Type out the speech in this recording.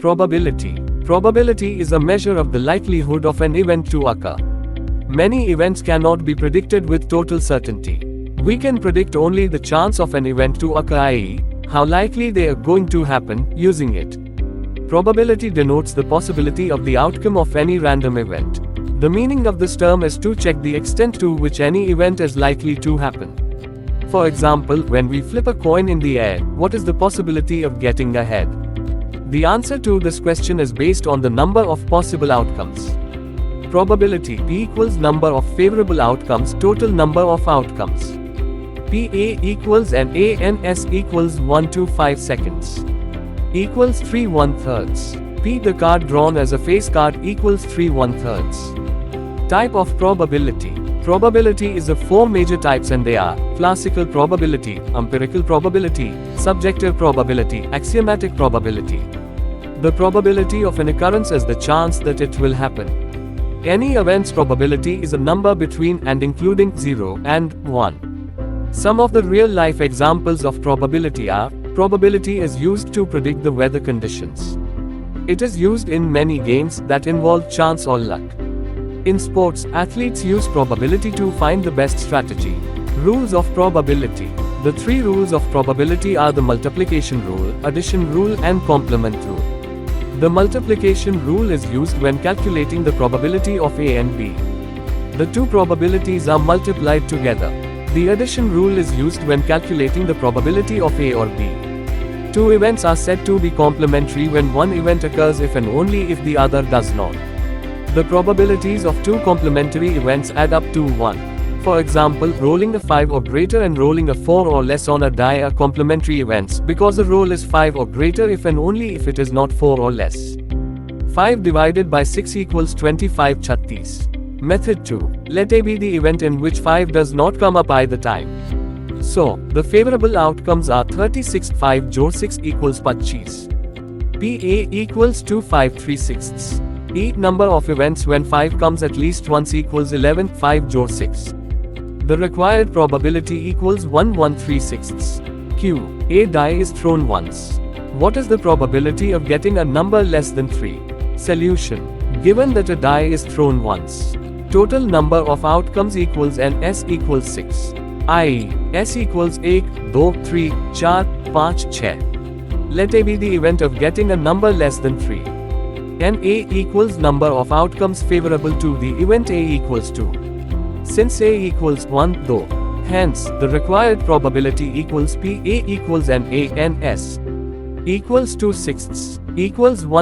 Probability. Probability is a measure of the likelihood of an event to occur. Many events cannot be predicted with total certainty. We can predict only the chance of an event to occur, i.e., how likely they are going to happen, using it. Probability denotes the possibility of the outcome of any random event. The meaning of this term is to check the extent to which any event is likely to happen. For example, when we flip a coin in the air, what is the possibility of getting a head? The answer to this question is based on the number of possible outcomes. Probability P equals number of favorable outcomes, total number of outcomes. PA equals NANS equals 1 to 5 seconds. Equals 3 1/3. P the card drawn as a face card equals 3 1/3. Type of probability. Probability is of 4 major types, and they are classical probability, empirical probability, subjective probability, axiomatic probability. The probability of an occurrence is the chance that it will happen. Any event's probability is a number between and including 0 and 1. Some of the real-life examples of probability are: probability is used to predict the weather conditions. It is used in many games that involve chance or luck. In sports, athletes use probability to find the best strategy. Rules of probability. The 3 rules of probability are the multiplication rule, addition rule, and complement rule. The multiplication rule is used when calculating the probability of A and B. The 2 probabilities are multiplied together. The addition rule is used when calculating the probability of A or B. 2 events are said to be complementary when one event occurs if and only if the other does not. The probabilities of 2 complementary events add up to 1. For example, rolling a 5 or greater and rolling a 4 or less on a die are complementary events because a roll is 5 or greater if and only if it is not 4 or less. 5 divided by 6 equals 25 36. Method 2. Let A be the event in which 5 does not come up either time. So, the favorable outcomes are 36 5 joड़ 6 equals 25. PA equals 2 5 3/6. Each number of events when 5 comes at least once equals 11 5 joड़ 6. The required probability equals 1 1/3/6. Q. A die is thrown once. What is the probability of getting a number less than 3? Solution. Given that a die is thrown once, total number of outcomes equals NS equals 6. i.e., S equals 1 2 3 4 5 6. Let A be the event of getting a number less than 3. NA equals number of outcomes favorable to the event A equals 2. Since A equals 1 though, hence, the required probability equals PA equals NANS equals 2/6 equals 1.